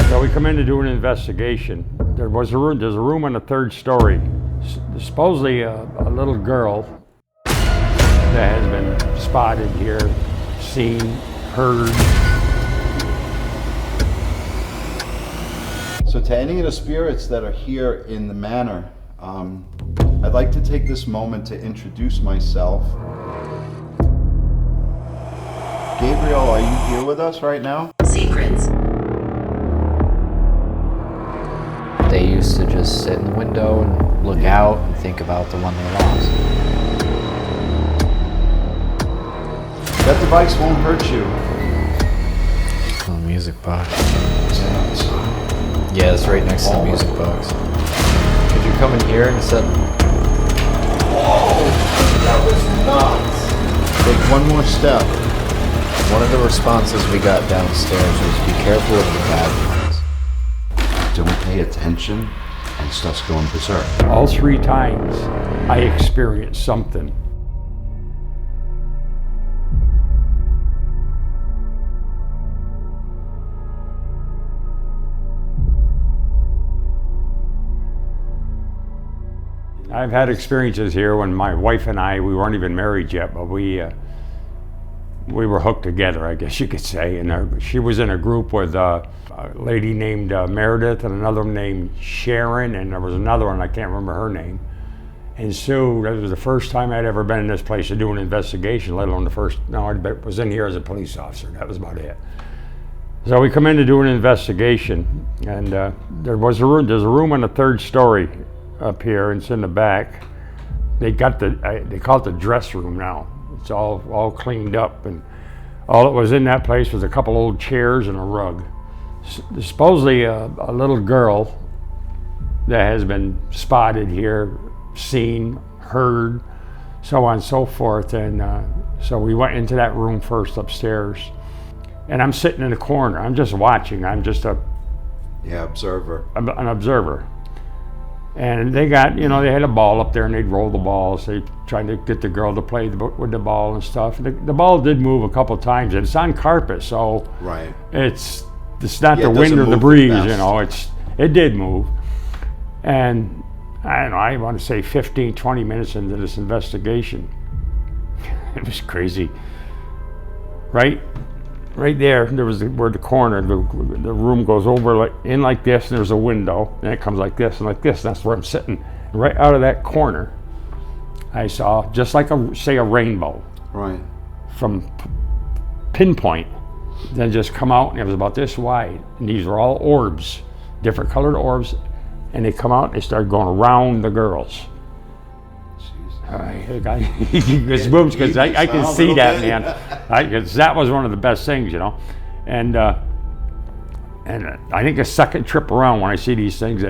So we come in to do an investigation. There's a room on the third story. Supposedly a little girl that has been spotted here, seen, heard. So to any of the spirits that are here in the manor, I'd like to take this moment to introduce myself. Gabriel, are you here with us right now? Secrets. They used to just sit in the window and look out and think about the one they lost. That device won't hurt you. The music box. Yeah, it's right next to the music box. Could you come in here and set... Whoa! That was nuts! Take one more step. One of the responses we got downstairs was be careful of the bad ones. Don't pay attention and stuff's going berserk. All 3 times I experienced something. I've had experiences here when my wife and I, we weren't even married yet, but we were hooked together, I guess you could say. And she was in a group with a lady named Meredith and another one named Sharon, and there was another one, I can't remember her name. And Sue, that was the first time I'd ever been in this place to do an investigation, let alone I was in here as a police officer, that was about it. So we come in to do an investigation, and there's a room on the third story up here, and it's in the back. They call it the dress room now. It's all cleaned up, and all that was in that place was a couple old chairs and a rug. Supposedly a little girl that has been spotted here, seen, heard, so on and so forth. And so we went into that room first upstairs, and I'm sitting in the corner. I'm just watching. I'm just observer. An observer. And they got, they had a ball up there and they'd roll the balls. They tried to get the girl to play with the ball and stuff. The ball did move a couple of times, and it's on carpet, so right. It's not the wind or the breeze, it did move. And I don't know, I want to say 15, 20 minutes into this investigation. It was crazy. Right there was where the corner, the room goes over in like this, and there's a window, and it comes like this and like this, and that's where I'm sitting. And right out of that corner, I saw just like a rainbow. Right. From pinpoint, then just come out, and it was about this wide. And these were all orbs, different colored orbs, and they come out and they start going around the girls. He moves because I can see that, man. That was one of the best things, And I think a second trip around when I see these things,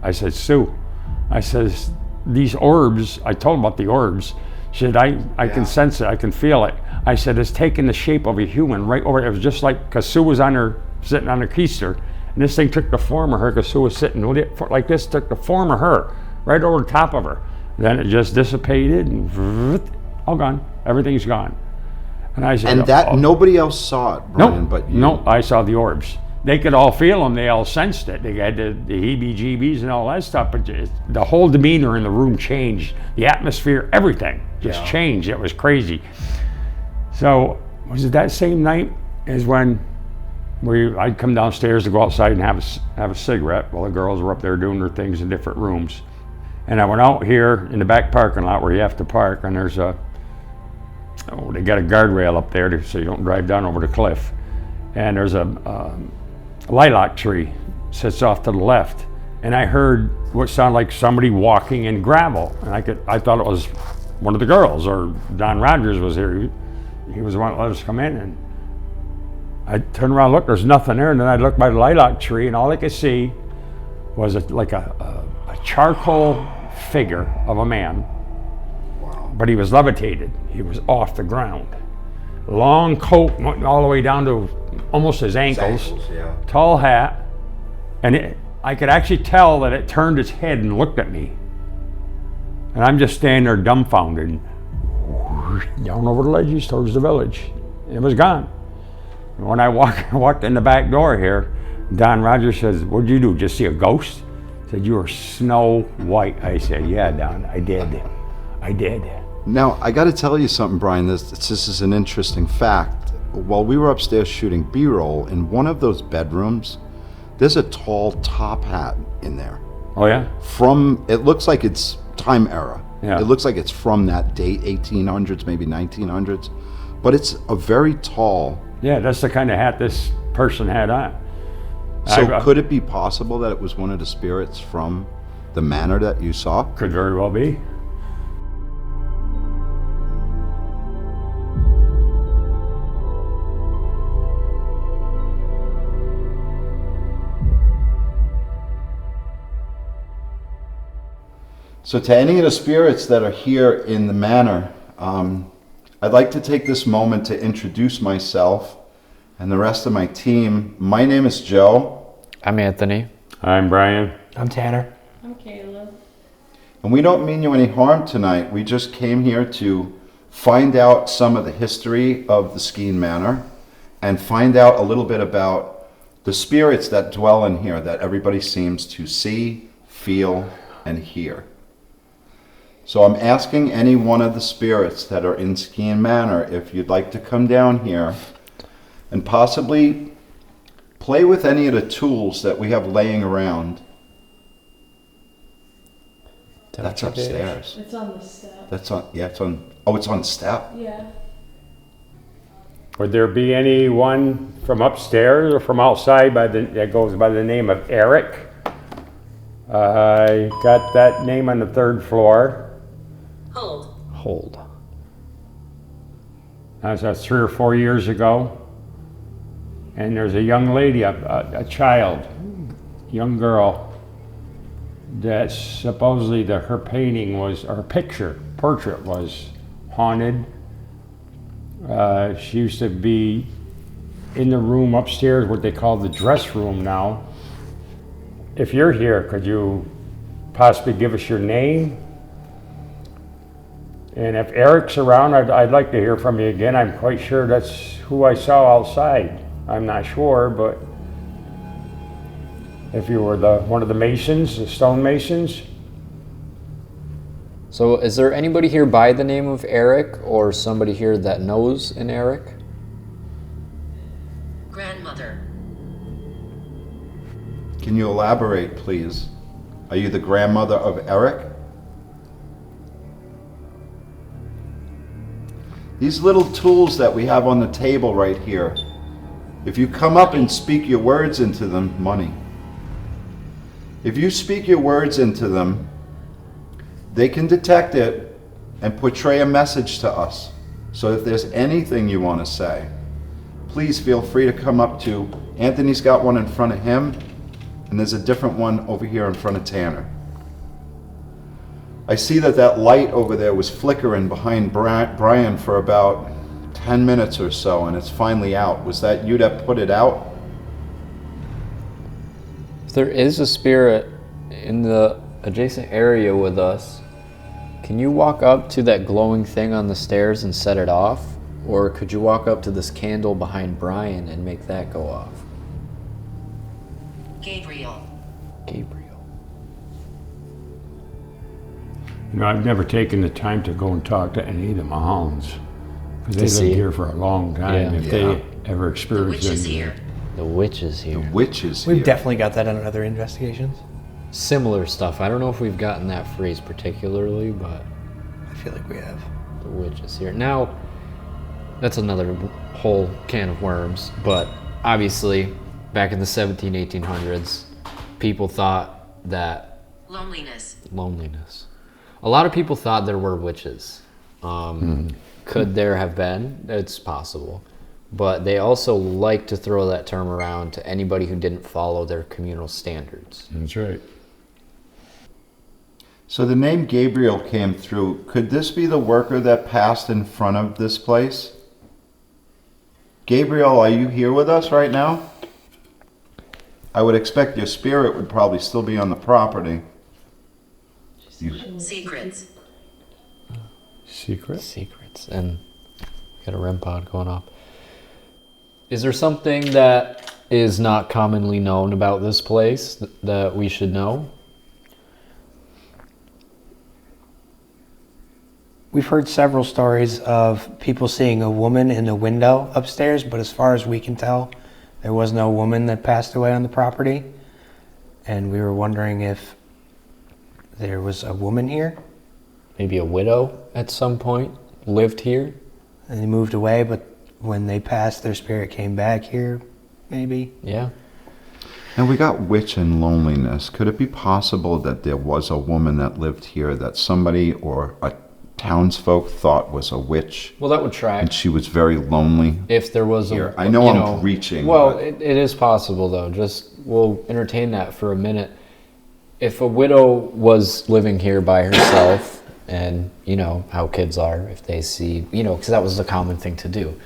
I said, Sue, I says, these orbs, I told him about the orbs. She said, I can sense it, I can feel it. I said, it's taking the shape of a human right over. It was just like, because Sue was sitting on her keister, and this thing took the form of her, because Sue was sitting with it like this, took the form of her right over the top of her. Then it just dissipated and all gone. Everything's gone. And I said, and that nobody else saw it, Brian, but you. No, I saw the orbs. They could all feel them. They all sensed it. They had the heebie-jeebies and all that stuff. But the whole demeanor in the room changed. The atmosphere, everything just changed. It was crazy. So was it that same night as when I'd come downstairs to go outside and have a cigarette while the girls were up there doing their things in different rooms. And I went out here in the back parking lot where you have to park, and there's they got a guardrail up there so you don't drive down over the cliff. And there's a lilac tree sits off to the left. And I heard what sounded like somebody walking in gravel. And I thought it was one of the girls, or Don Rogers was here. He was the one that let us come in. And I turned around and looked, there's nothing there. And then I looked by the lilac tree, and all I could see was like a charcoal figure of a man. Wow. But he was levitated. He was off the ground. Long coat went all the way down to almost his ankles. Tall hat. And I could actually tell that it turned its head and looked at me. And I'm just standing there dumbfounded. Down over the ledges towards the village. It was gone. And when I walked in the back door here, Don Rogers says, "What'd you do? Just see a ghost?" I said, "You were Snow White." I said, "Yeah, Don, I did. I did." Now, I got to tell you something, Brian. This is an interesting fact. While we were upstairs shooting B-roll, in one of those bedrooms, there's a tall top hat in there. Oh, yeah? It looks like it's time era. Yeah. It looks like it's from that date, 1800s, maybe 1900s. But it's a very tall. Yeah, that's the kind of hat this person had on. So could it be possible that it was one of the spirits from the manor that you saw? Could very well be. So to any of the spirits that are here in the manor, I'd like to take this moment to introduce myself and the rest of my team. My name is Joe. I'm Anthony. I'm Brian. I'm Tanner. I'm Kayla. And we don't mean you any harm tonight. We just came here to find out some of the history of the Skene Manor and find out a little bit about the spirits that dwell in here that everybody seems to see, feel, and hear. So I'm asking any one of the spirits that are in Skene Manor if you'd like to come down here and possibly play with any of the tools that we have laying around. That's upstairs. It's on the step. It's on step. Yeah. Would there be anyone from upstairs or from outside that goes by the name of Eric? I got that name on the 3rd floor. Hold. That was 3 or 4 years ago. And there's a young lady, a child, young girl, that supposedly her painting was, or portrait was haunted. She used to be in the room upstairs, what they call the dress room now. If you're here, could you possibly give us your name? And if Eric's around, I'd like to hear from you again. I'm quite sure that's who I saw outside. I'm not sure, but if you were one of the masons, the stone masons. So is there anybody here by the name of Eric or somebody here that knows an Eric? Grandmother. Can you elaborate, please? Are you the grandmother of Eric? These little tools that we have on the table right here, if you come up and speak your words into them, money. If you speak your words into them, they can detect it and portray a message to us. So if there's anything you want to say, please feel free to come up to, Anthony's got one in front of him, and there's a different one over here in front of Tanner. I see that light over there was flickering behind Brian for about 10 minutes or so, and it's finally out. Was that you that put it out? If there is a spirit in the adjacent area with us, can you walk up to that glowing thing on the stairs and set it off? Or could you walk up to this candle behind Brian and make that go off? Gabriel. You know, I've never taken the time to go and talk to any of the Mahons, because To they see. lived here for a long time. Yeah. If Yeah. they ever The experienced witch is anything. here. The witch is here. The witch is We've here. definitely got that in other investigations. Similar stuff. I don't know if we've gotten that phrase particularly, but I feel like we have. the witch is here. Now, that's another whole can of worms, but obviously, back in the 1800s, people thought that loneliness. A lot of people thought there were witches. Could there have been? It's possible. But they also like to throw that term around to anybody who didn't follow their communal standards. That's right. So the name Gabriel came through. Could this be the worker that passed in front of this place? Gabriel, are you here with us right now? I would expect your spirit would probably still be on the property. Secrets. Secrets. And got a REM pod going off. Is there something that is not commonly known about this place that we should know? We've heard several stories of people seeing a woman in the window upstairs, but as far as we can tell, there was no woman that passed away on the property. And we were wondering if there was a woman here. Maybe a widow at some point lived here? And they moved away, but when they passed, their spirit came back here, maybe. Yeah. And we got witch and loneliness. Could it be possible that there was a woman that lived here that somebody or a townsfolk thought was a witch, Well, that would track. and she was very lonely? If there was Here, a, I know you I'm reaching, Well, but- it is possible though. Just we'll entertain that for a minute. If a widow was living here by herself, and you know how kids are, if they see, because that was the common thing to do.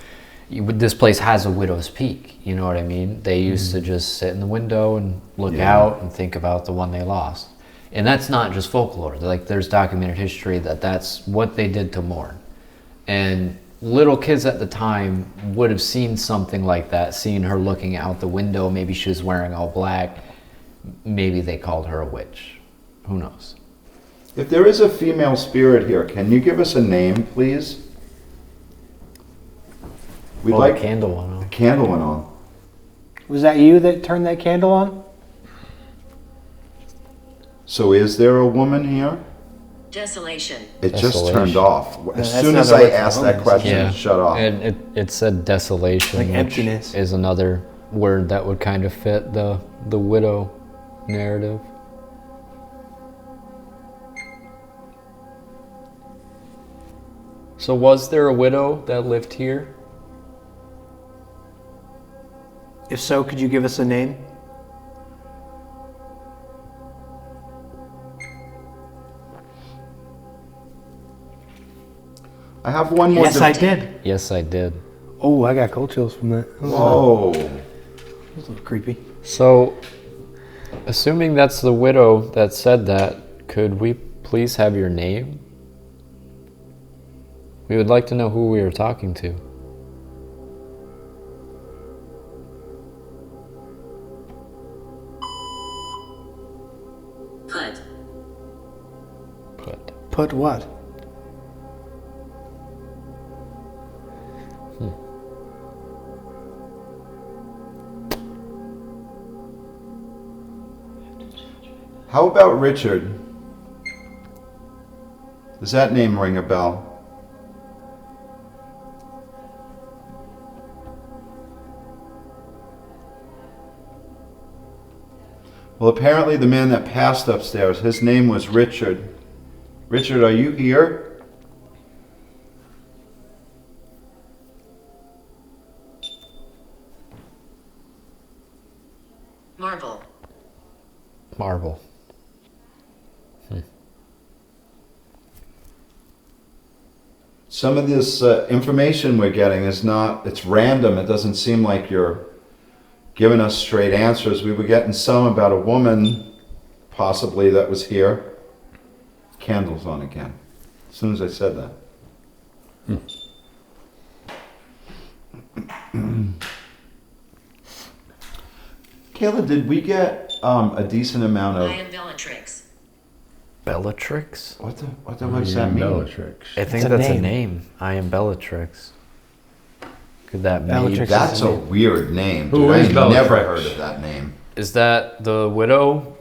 This place has a widow's peak. You know what I mean? They used to just sit in the window and look out and think about the one they lost. And that's not just folklore. Like, there's documented history that that's what they did to mourn. And little kids at the time would have seen something like that, seeing her looking out the window. Maybe she was wearing all black. Maybe they called her a witch. Who knows? If there is a female spirit here, can you give us a name, please? We'd Well, like the candle went on. The candle went on. Was that you that turned that candle on? So is there a woman here? Desolation. It just Desolation. turned off. As that's soon as another I word for asked that loneliness. question, Yeah. it shut off. And it said desolation, Like which emptiness. is another word that would kind of fit the widow narrative. So was there a widow that lived here? If so, could you give us a name? I have one more. Yes, I did. Yes, I did. Oh, I got cold chills from that. Whoa. That was a little creepy. So, assuming that's the widow that said that, could we please have your name? We would like to know who we are talking to. Put. Put what? How about Richard? Does that name ring a bell? Well, apparently the man that passed upstairs, his name was Richard. Richard, are you here? Marble. Marble. Some of this information we're getting is not, it's random. It doesn't seem like you're giving us straight answers. We were getting some about a woman, possibly, that was here. Candles on again, as soon as I said that. Kayla, did we get a decent amount I of, am Bellatrix. Bellatrix? what the heck does that mean? I think a that's a name. name. I am Bellatrix. Could that maybe... Bellatrix. That's a weird name. Who dude. is I never Bellatrix? heard of that name. Is that the widow?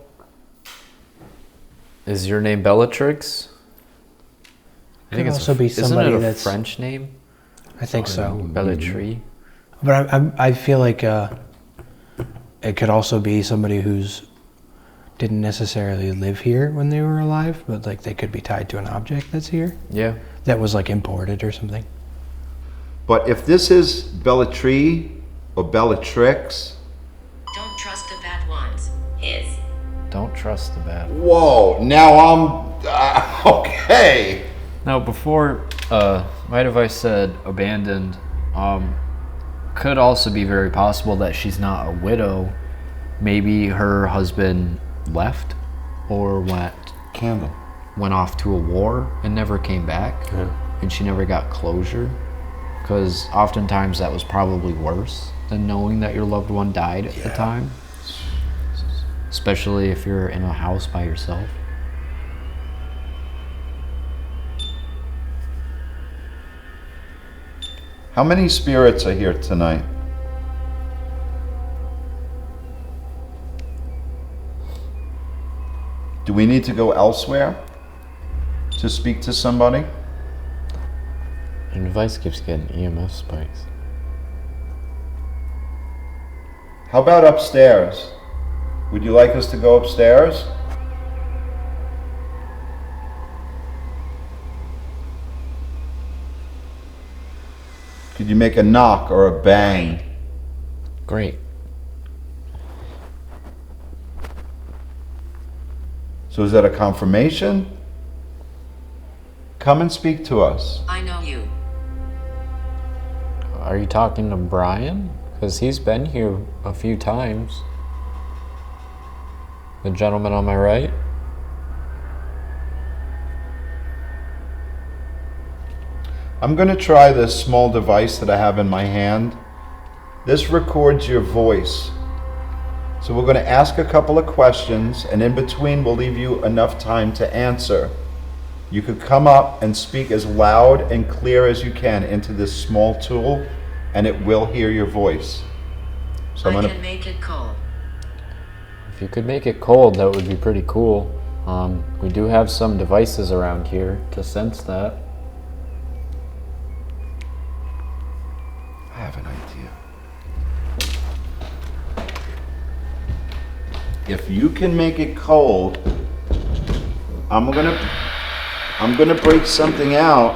Is your name Bellatrix? I Could also be isn't somebody it a that's- French name? I think so. Bellatrix? But I feel like it could also be somebody who's didn't necessarily live here when they were alive, but like they could be tied to an object that's here Yeah. that was like imported or something. But if this is Bellatrix or Bellatrix, Don't trust the bad ones. His. Don't trust the bad. whoa, now I'm, okay. Now, before, might have I said abandoned, could also be very possible that she's not a widow. Maybe her husband left or went off to a war and never came back. Yeah. And she never got closure. Because oftentimes that was probably worse the knowing that your loved one died at the time, especially if you're in a house by yourself. How many spirits are here tonight? Do we need to go elsewhere to speak to somebody? Your device keeps getting EMF spikes. How about upstairs? Would you like us to go upstairs? Could you make a knock or a bang? Great. So is that a confirmation? Come and speak to us. I know you. Are you talking to Brian? Because he's been here a few times. The gentleman on my right? I'm going to try this small device that I have in my hand. This records your voice. So we're going to ask a couple of questions, and in between we'll leave you enough time to answer. You could come up and speak as loud and clear as you can into this small tool, and it will hear your voice. So I can make it cold. If you could make it cold, that would be pretty cool. We do have some devices around here to sense that. I have an idea. If you can make it cold, I'm gonna break something out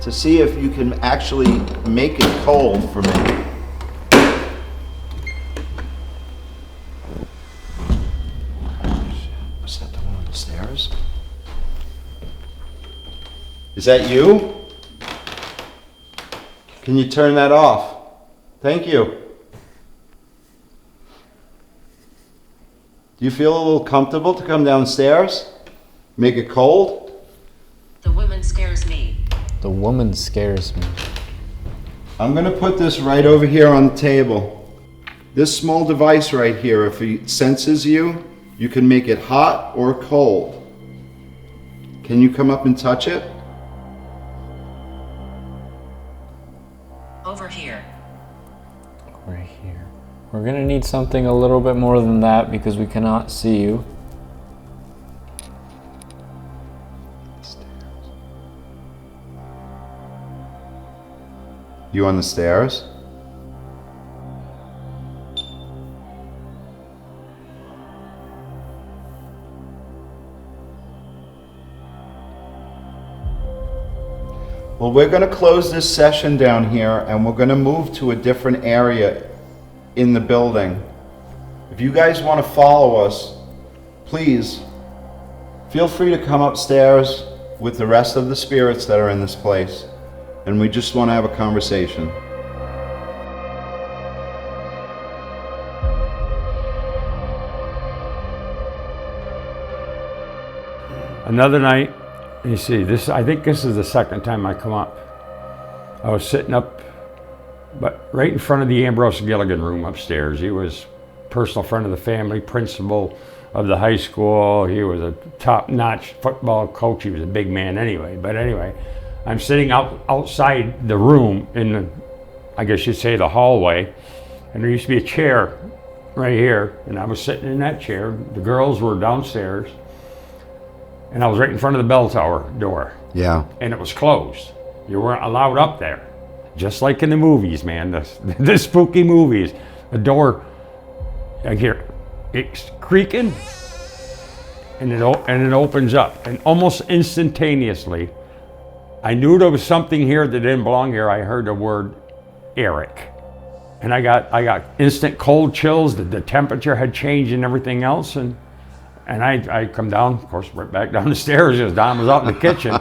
to see if you can actually make it cold for me. Was that the one on the stairs? Is that you? Can you turn that off? Thank you. Do you feel a little comfortable to come downstairs? Make it cold? The woman scares me. The woman scares me. I'm gonna put this right over here on the table. This small device right here, if it senses you, you can make it hot or cold. Can you come up and touch it? Over here. Right here. We're gonna need something a little bit more than that because we cannot see you. You on the stairs? Well, we're going to close this session down here and we're going to move to a different area in the building. If you guys want to follow us, please feel free to come upstairs with the rest of the spirits that are in this place. And we just want to have a conversation. Another night, you see, I think this is the second time I come up. I was sitting up, but right in front of the Ambrose Gilligan room upstairs. He was personal friend of the family, principal of the high school. He was a top-notch football coach. He was a big man anyway. But anyway, I'm sitting outside the room in the, I guess you'd say, the hallway, and there used to be a chair right here, and I was sitting in that chair. The girls were downstairs, and I was right in front of the bell tower door. Yeah. And it was closed. You weren't allowed up there. Just like in the movies, man, the spooky movies. The door, I hear it's creaking, and it opens up, and almost instantaneously, I knew there was something here that didn't belong here. I heard the word Eric, and I got instant cold chills. The temperature had changed and everything else, and I come down, of course, right back down the stairs as Don was out in the kitchen,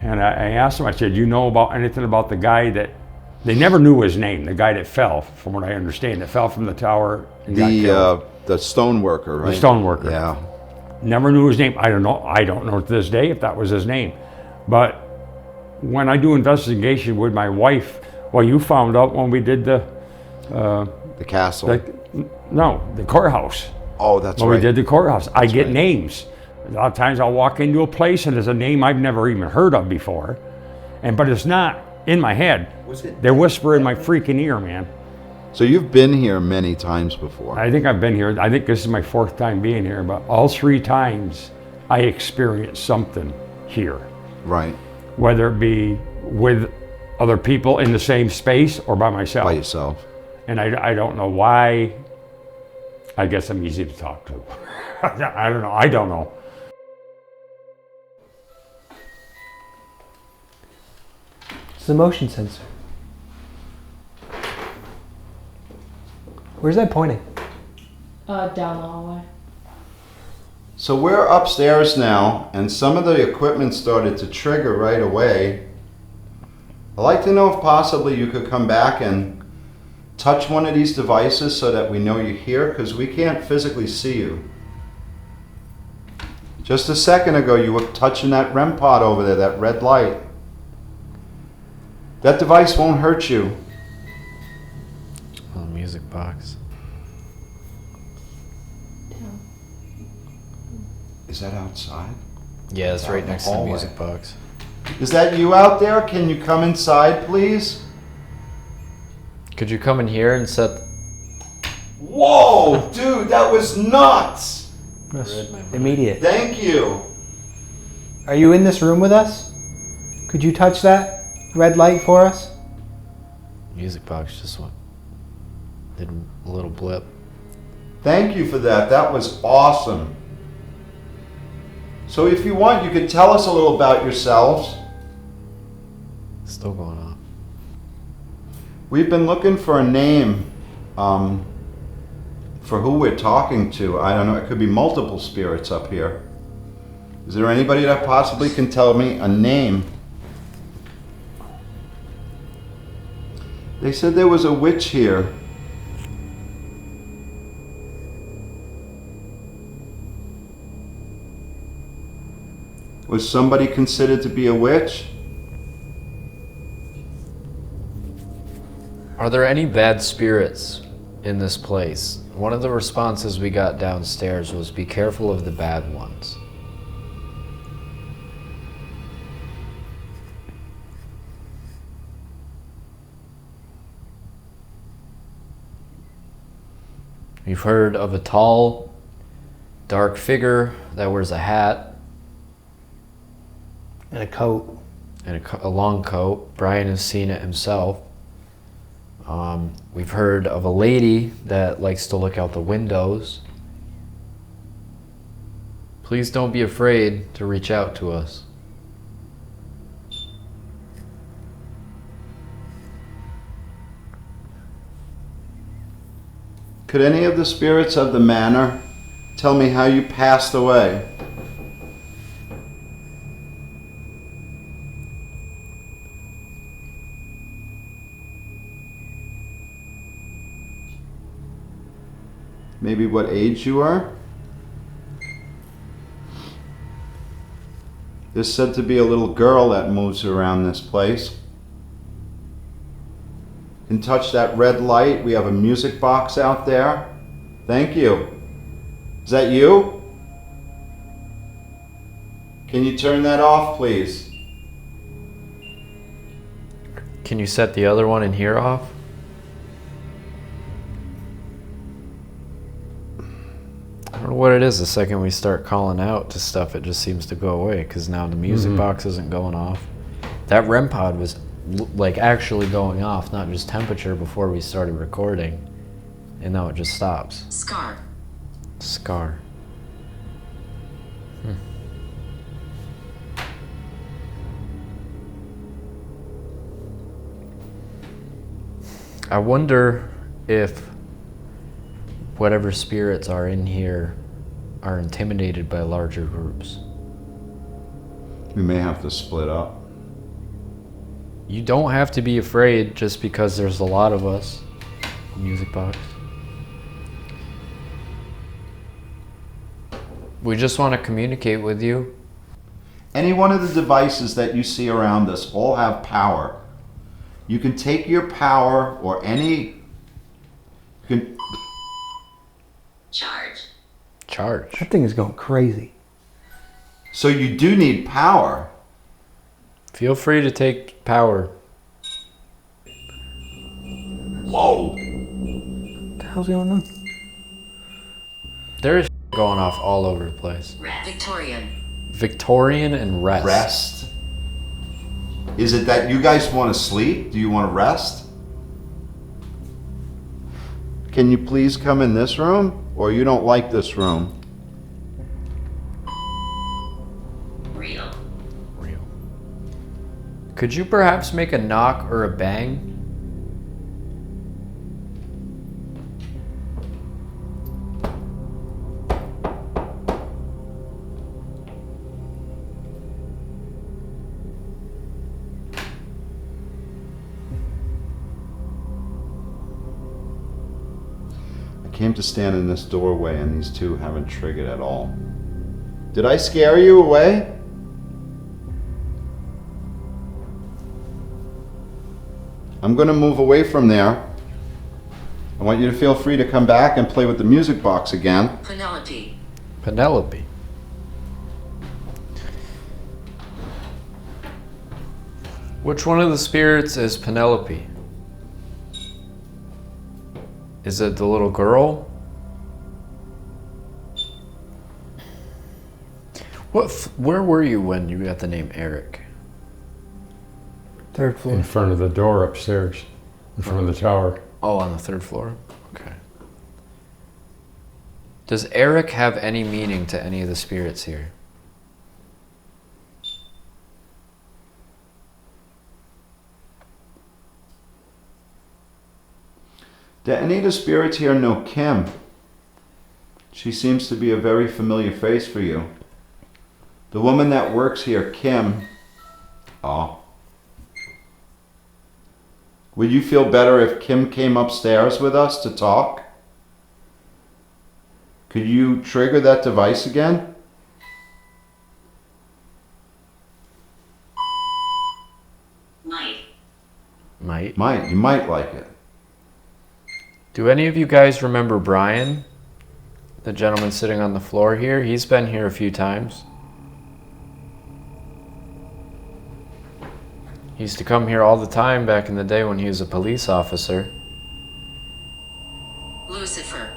and I asked him. I said, "You know about anything about the guy that?" They never knew his name. The guy that fell, from what I understand, that fell from the tower and got killed. The stone worker, right? The stone worker. Yeah. Never knew his name. I don't know to this day if that was his name. But when I do investigation with my wife, Well, you found out when we did the castle. the courthouse. Oh, that's When right. we did the courthouse, I get right. names. A lot of times I'll walk into a place and there's a name I've never even heard of before, but it's not in my head. They whisper in my freaking ear, man. So you've been here many times before. I think I've been here. I think this is my 4th time being here, but all 3 times I experienced something here, Right. whether it be with other people in the same space or by myself. By yourself. And I don't know why. I guess I'm easy to talk to. I don't know. I don't know. It's the motion sensor. Where's that pointing? Down the hallway. So we're upstairs now, and some of the equipment started to trigger right away. I'd like to know if possibly you could come back and touch one of these devices so that we know you're here, because we can't physically see you. Just a second ago, you were touching that REM pod over there, that red light. That device won't hurt you. Oh, the music box. Is that outside? Yeah, it's Out right in the next to the hallway. music box. Is that you out there? Can you come inside, please? Could you come in here and set? Whoa, dude, that was nuts! Immediate. Thank you. Are you in this room with us? Could you touch that red light for us? Music box just went. Did a little blip. Thank you for that. That was awesome. So if you want, you could tell us a little about yourselves. Still going on. We've been looking for a name for who we're talking to. I don't know. It could be multiple spirits up here. Is there anybody that possibly can tell me a name? They said there was a witch here. Was somebody considered to be a witch? Are there any bad spirits in this place? One of the responses we got downstairs was be careful of the bad ones. We've heard of a tall, dark figure that wears a hat And a coat. and a long coat. Brian has seen it himself. We've heard of a lady that likes to look out the windows. Please don't be afraid to reach out to us. Could any of the spirits of the manor tell me how you passed away? Maybe what age you are? There's said to be a little girl that moves around this place. Can touch that red light. We have a music box out there. Thank you. Is that you? Can you turn that off, please? Can you set the other one in here off? I don't know what it is. The second we start calling out to stuff, it just seems to go away because now the music box isn't going off. That REM pod was like actually going off, not just temperature before we started recording, and now it just stops. Scar. Scar. I wonder if whatever spirits are in here are intimidated by larger groups. We may have to split up. You don't have to be afraid just because there's a lot of us. Music box. We just want to communicate with you. Any one of the devices that you see around us all have power. You can take your power or any. You can. Charge. That thing is going crazy. So you do need power. Feel free to take power. Whoa. What the hell's going on? There is going off all over the place. Victorian and rest. Rest. Is it that you guys want to sleep? Do you want to rest? Can you please come in this room? Or you don't like this room? Real. Could you perhaps make a knock or a bang? I came to stand in this doorway and these two haven't triggered at all. Did I scare you away? I'm going to move away from there. I want you to feel free to come back and play with the music box again. Penelope. Which one of the spirits is Penelope? Is it the little girl? Where were you when you got the name Eric? 3rd floor. In front of the door upstairs, in front of the tower. Oh, on the 3rd floor? Okay. Does Eric have any meaning to any of the spirits here? Do any of the spirits here know Kim? She seems to be a very familiar face for you. The woman that works here, Kim. Oh. Would you feel better if Kim came upstairs with us to talk? Could you trigger that device again? Might. You might like it. Do any of you guys remember Brian? The gentleman sitting on the floor here? He's been here a few times. He used to come here all the time back in the day when he was a police officer. Lucifer.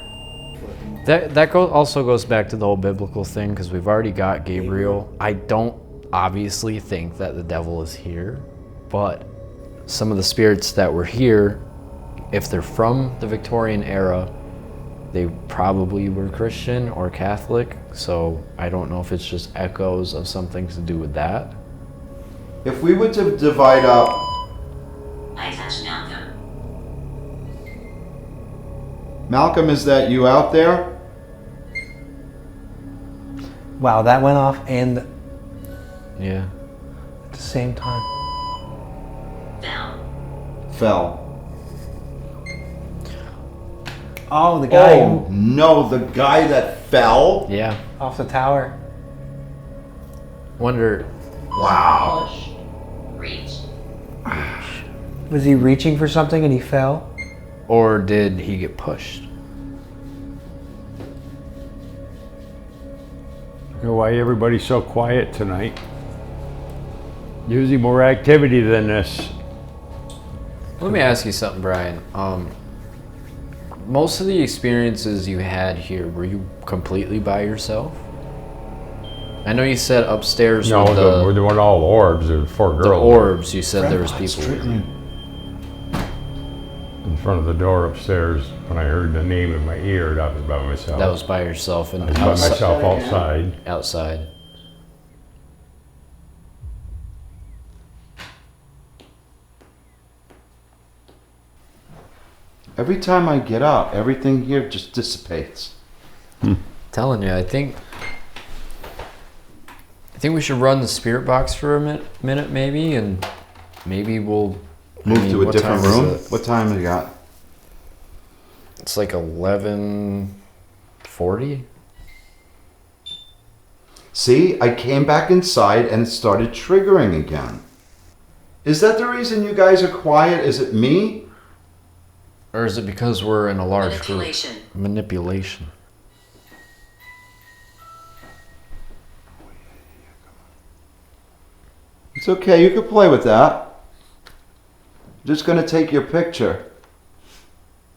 That also goes back to the whole biblical thing, because we've already got Gabriel. I don't obviously think that the devil is here, but some of the spirits that were here, if they're from the Victorian era, they probably were Christian or Catholic, so I don't know if it's just echoes of something to do with that. If we were to divide up... I touch Malcolm. Malcolm, is that you out there? Wow, that went off and Yeah. at the same time. Fell. Oh, the guy Oh, no, the guy that fell? Yeah. off the tower. Wonder, Wow. Was he reaching for something and he fell? or did he get pushed? You know why everybody's so quiet tonight? Usually more activity than this. Let me ask you something, Brian. Most of the experiences you had here, were you completely by yourself? I know you said upstairs No, with we're doing all orbs. There were 4 girls. the orbs. You said there was people. In front of the door upstairs. When I heard the name in my ear, that was by myself. That was by yourself and I was by myself outside. outside. Every time I get up, everything here just dissipates. Telling you, I think we should run the spirit box for a minute maybe, and maybe we'll Move to a what different time is room? it? What time have you got? It's like 11:40. See, I came back inside and it started triggering again. Is that the reason you guys are quiet? Is it me? Or is it because we're in a large Manipulation. group? Manipulation. It's okay, you can play with that. I'm just gonna take your picture.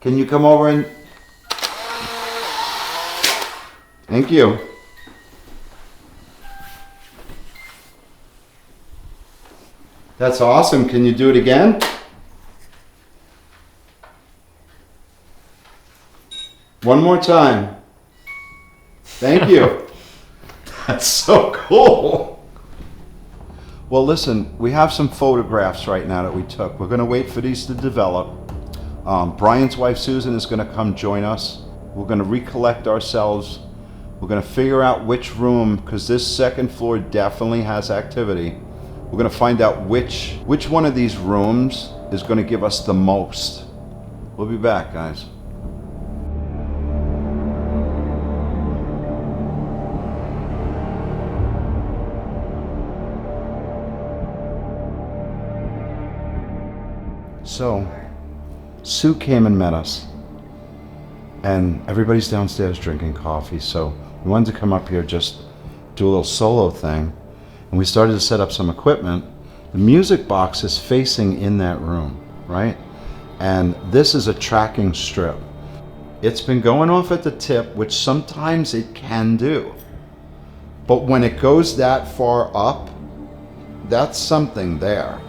Can you come over and... Thank you. That's awesome. Can you do it again? One more time. Thank you. That's so cool. Well, listen, we have some photographs right now that we took. We're going to wait for these to develop. Brian's wife, Susan, is going to come join us. We're going to recollect ourselves. We're going to figure out which room, because this second floor definitely has activity. We're going to find out which one of these rooms is going to give us the most. We'll be back, guys. So, Sue came and met us, and everybody's downstairs drinking coffee, so we wanted to come up here, just do a little solo thing, and we started to set up some equipment. The music box is facing in that room, right? And this is a tracking strip. It's been going off at the tip, which sometimes it can do, but when it goes that far up, that's something there.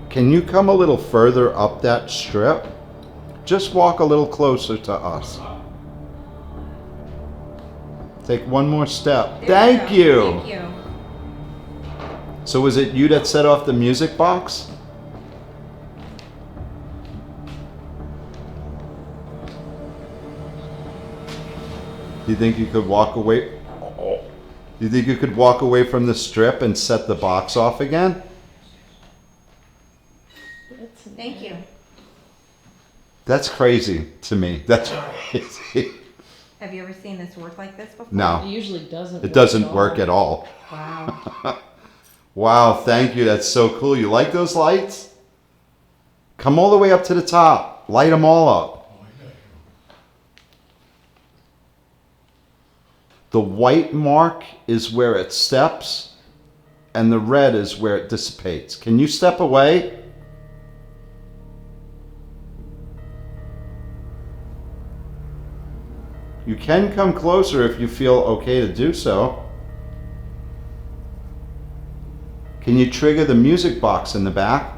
Can you come a little further up that strip? Just walk a little closer to us. Take one more step. Thank you. Thank you. So was it you that set off the music box? Do you think you could walk away? Do you think you could walk away from the strip and set the box off again? Thank you. That's crazy to me. That's crazy. Have you ever seen this work like this before? It No, usually doesn't. it doesn't work at all. Wow. Wow, thank you. That's so cool. You like those lights? Come all the way up to the top. Light them all up. The white mark is where it steps, and the red is where it dissipates. Can you step away? You can come closer if you feel okay to do so. Can you trigger the music box in the back?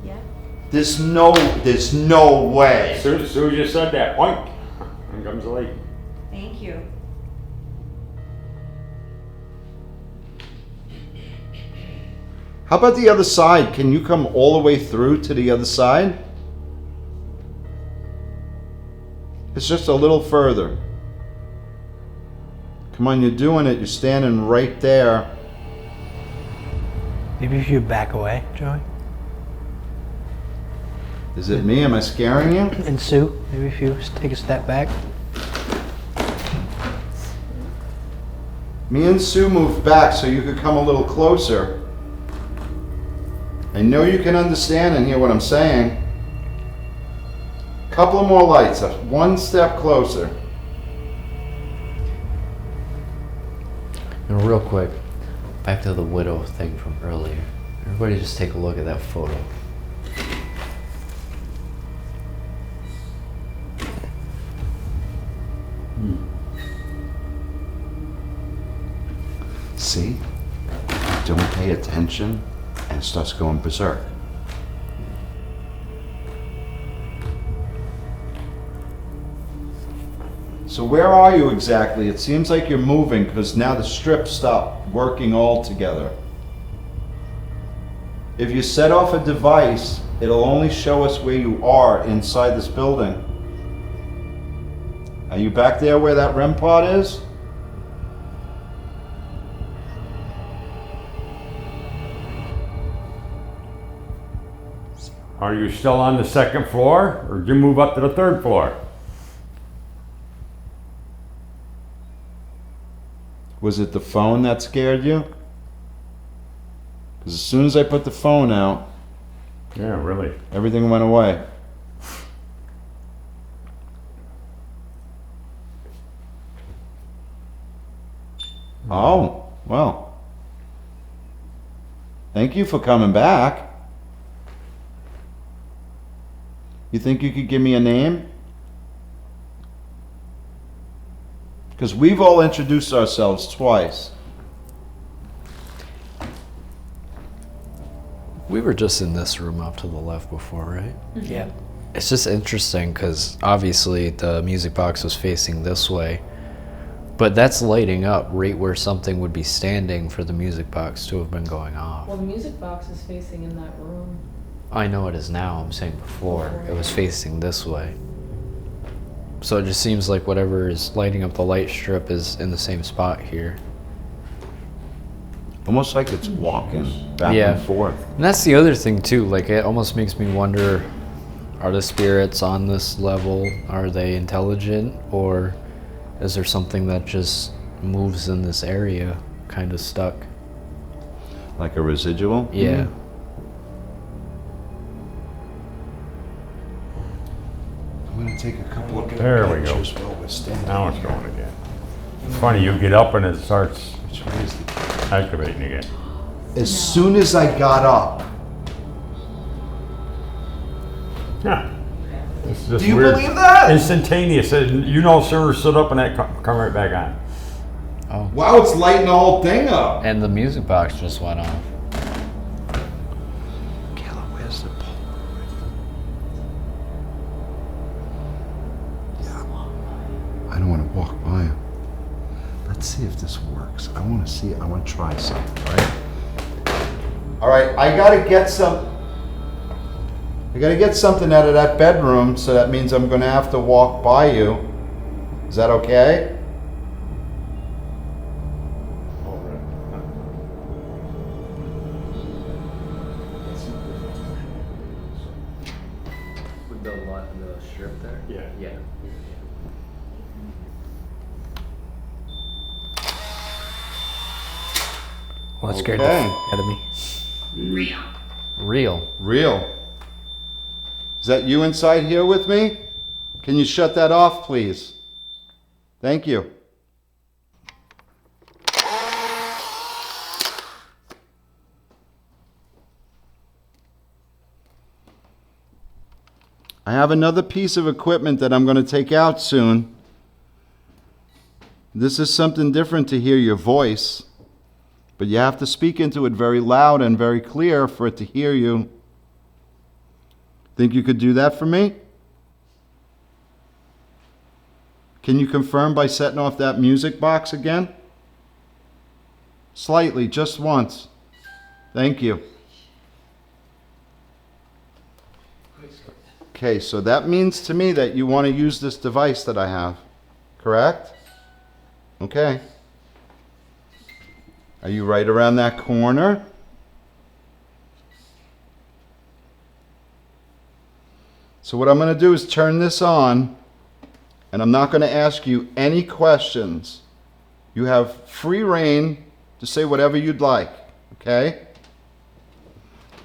Yeah. There's no way. Sue just said that. Oink. Here comes the light. Thank you. How about the other side? Can you come all the way through to the other side? It's just a little further. Come on, you're doing it. You're standing right there. Maybe if you back away, Joey. Is it me? Am I scaring you? And Sue, maybe if you take a step back. Me and Sue moved back so you could come a little closer. I know you can understand and hear what I'm saying. Couple of more lights, one step closer. And real quick, back to the widow thing from earlier. Everybody just take a look at that photo. See? Don't pay attention and it starts going berserk. So where are you exactly? It seems like you're moving because now the strip stopped working altogether. If you set off a device, it'll only show us where you are inside this building. Are you back there where that REM pod is? Are you still on the second floor, or did you move up to the third floor? Was it the phone that scared you? Because as soon as I put the phone out, Yeah, really. everything went away. Oh, well. Thank you for coming back. You think you could give me a name? Because we've all introduced ourselves twice. We were just in this room up to the left before, right? Yeah. It's just interesting because obviously the music box was facing this way, but that's lighting up right where something would be standing for the music box to have been going off. Well, the music box is facing in that room. I know it is now, I'm saying before, it was facing this way. So it just seems like whatever is lighting up the light strip is in the same spot here. Almost like it's walking back Yeah. and forth. And that's the other thing too, like it almost makes me wonder, are the spirits on this level, are they intelligent, or is there something that just moves in this area, kind of stuck? Like a residual? Yeah. I'm gonna take a couple of There we go. pictures while we're standing Now it's here. going again. It's funny, you get up and it starts Which way is the- activating again. As soon as I got up, Yeah. It's just do you weird. believe that? Instantaneous. You know, sir, sit up and that come right back on. Wow, it's lighting the whole thing up. And the music box just went off. Kayla, where's the Polaroid? Yeah. I don't want to walk by him. Let's see if this works. I want to see it. I want to try something, right? All right, I got to get something out of that bedroom, so that means I'm going to have to walk by you. Is that okay? With the strip there? Yeah. Yeah. Well, it scared Okay. the f out of me. Real. Real. Real. Is that you inside here with me? Can you shut that off, please? Thank you. I have another piece of equipment that I'm going to take out soon. This is something different to hear your voice, but you have to speak into it very loud and very clear for it to hear you. Think you could do that for me? Can you confirm by setting off that music box again? Slightly, just once. Thank you. Okay, so that means to me that you want to use this device that I have, correct? Okay. Are you right around that corner? So what I'm going to do is turn this on, and I'm not going to ask you any questions. You have free reign to say whatever you'd like, okay?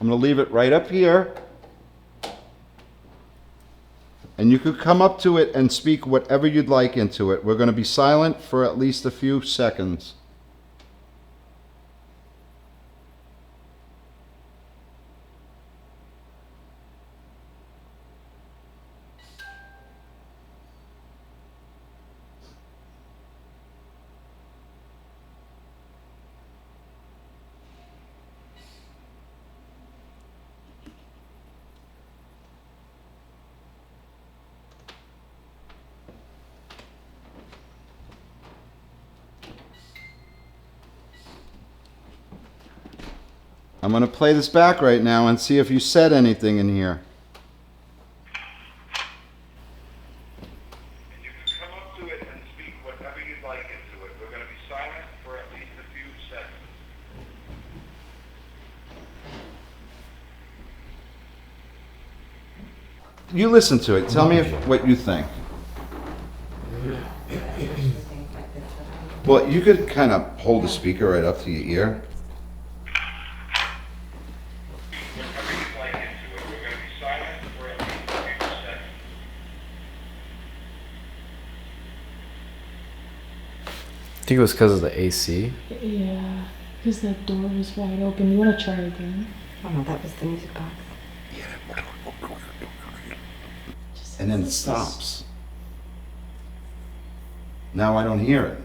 I'm going to leave it right up here. And you could come up to it and speak whatever you'd like into it. We're going to be silent for at least a few seconds. I'm going to play this back right now and see if you said anything in here. And you can come up to it and speak whatever you'd like into it. We're going to be silent for at least a few seconds. You listen to it. Tell me what you think. Well, you could kind of hold the speaker right up to your ear. think it was because of the AC. Yeah, because that door was wide open. You want to try again? Oh no, that was the music box. And then it stops. Now I don't hear it.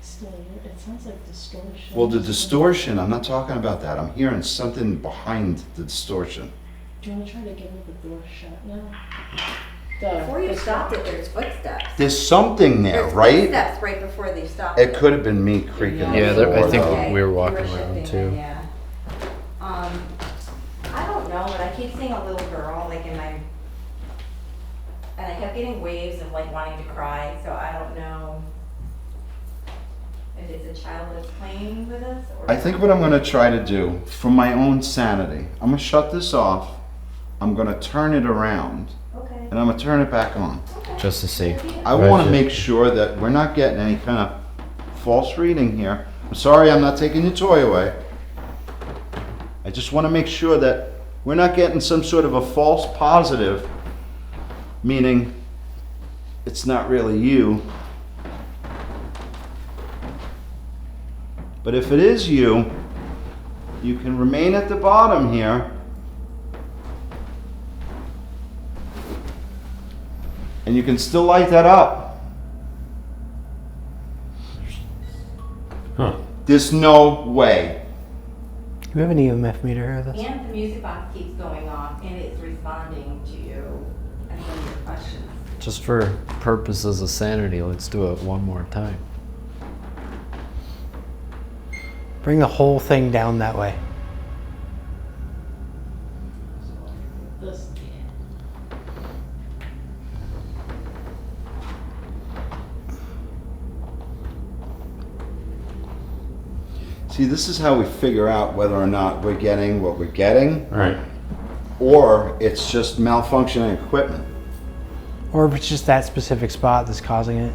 Still, it sounds like distortion. Well, the distortion, I'm not talking about that. I'm hearing something behind the distortion. Do you want to try to get the door shut now? Before you stopped it, there's footsteps. There's something there, There's right? footsteps right before they stopped It could have been me creaking Yeah, the I floor, think though. we were You walking around shifting too. then, yeah. I don't know, but I keep seeing a little girl like in my, and I kept getting waves of like wanting to cry. So I don't know if it's a child that's playing with us. Or I think what I'm going to try to do, for my own sanity, I'm going to shut this off. I'm going to turn it around, Okay. and I'm going to turn it back on. Just to see. I want to make sure that we're not getting any kind of false reading here. I'm sorry, I'm not taking your toy away. I just want to make sure that we're not getting some sort of a false positive, meaning it's not really you. But if it is you, you can remain at the bottom here. And you can still light that up. Huh. There's no way. Do you have an EMF meter or this? And the music box keeps going off, and it's responding to you and some of your questions. Just for purposes of sanity, let's do it one more time. Bring the whole thing down that way. This, See, this is how we figure out whether or not we're getting what we're getting, Right. or it's just malfunctioning equipment. Or if it's just that specific spot that's causing it.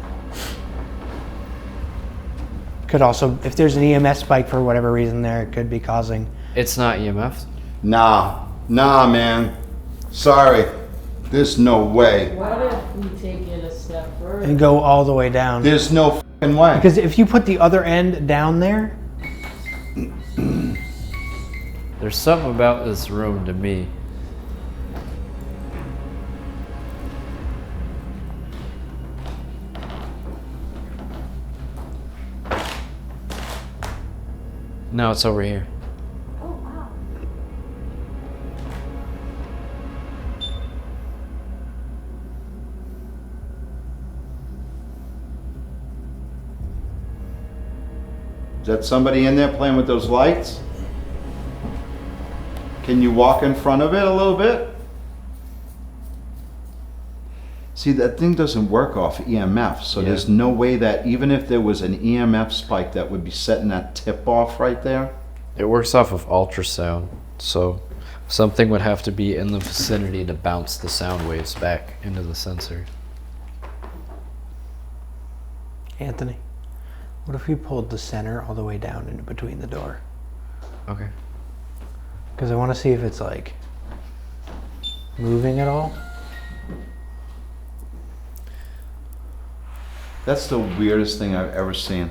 Could also, if there's an EMF spike for whatever reason there, it could be causing. It's not EMF. Nah, man. Sorry. There's no way. what if we take it a step further? And go all the way down. There's no fucking way. Because if you put the other end down there, There's something about this room to me. No, it's over here. Oh, wow. Is that somebody in there playing with those lights? Can you walk in front of it a little bit? See, that thing doesn't work off EMF, so there's no way that even if there was an EMF spike that would be setting that tip off right there. It works off of ultrasound, so something would have to be in the vicinity to bounce the sound waves back into the sensor. Anthony, what if we pulled the center all the way down into between the door? Okay. Because I want to see if it's like moving at all. That's the weirdest thing I've ever seen.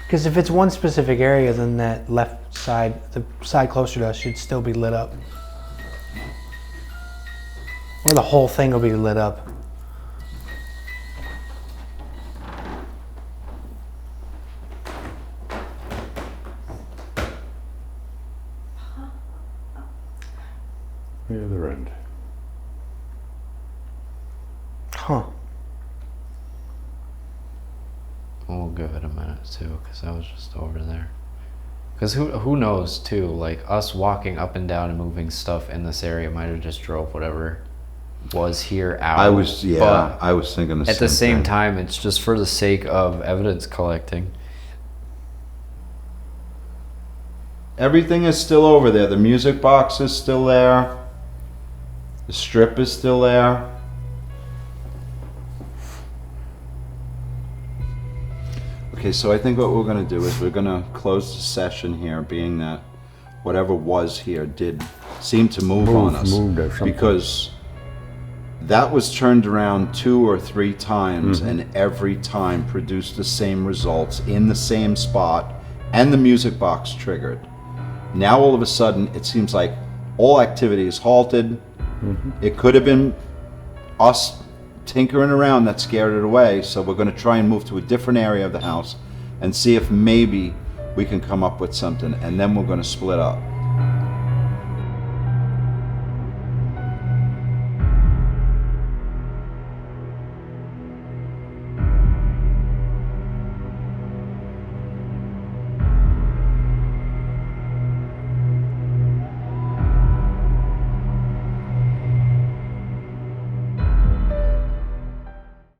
Because if it's one specific area, then that left side, the side closer to us, should still be lit up. Or the whole thing will be lit up. The other end. Huh. We'll give it a minute too, because I was just over there. Because who knows too, like us walking up and down and moving stuff in this area might have just drove whatever was here out. I was thinking At the same time, it's just for the sake of evidence collecting. Everything is still over there. The music box is still there. The strip is still there. Okay, so I think what we're going to do is we're going to close the session here, being that whatever was here did seem to move on us. Moved or something. Because That was turned around 2 or 3 times, and every time produced the same results in the same spot, and the music box triggered. Now all of a sudden, it seems like all activity is halted. It could have been us tinkering around that scared it away, so we're going to try and move to a different area of the house and see if maybe we can come up with something, and then we're going to split up.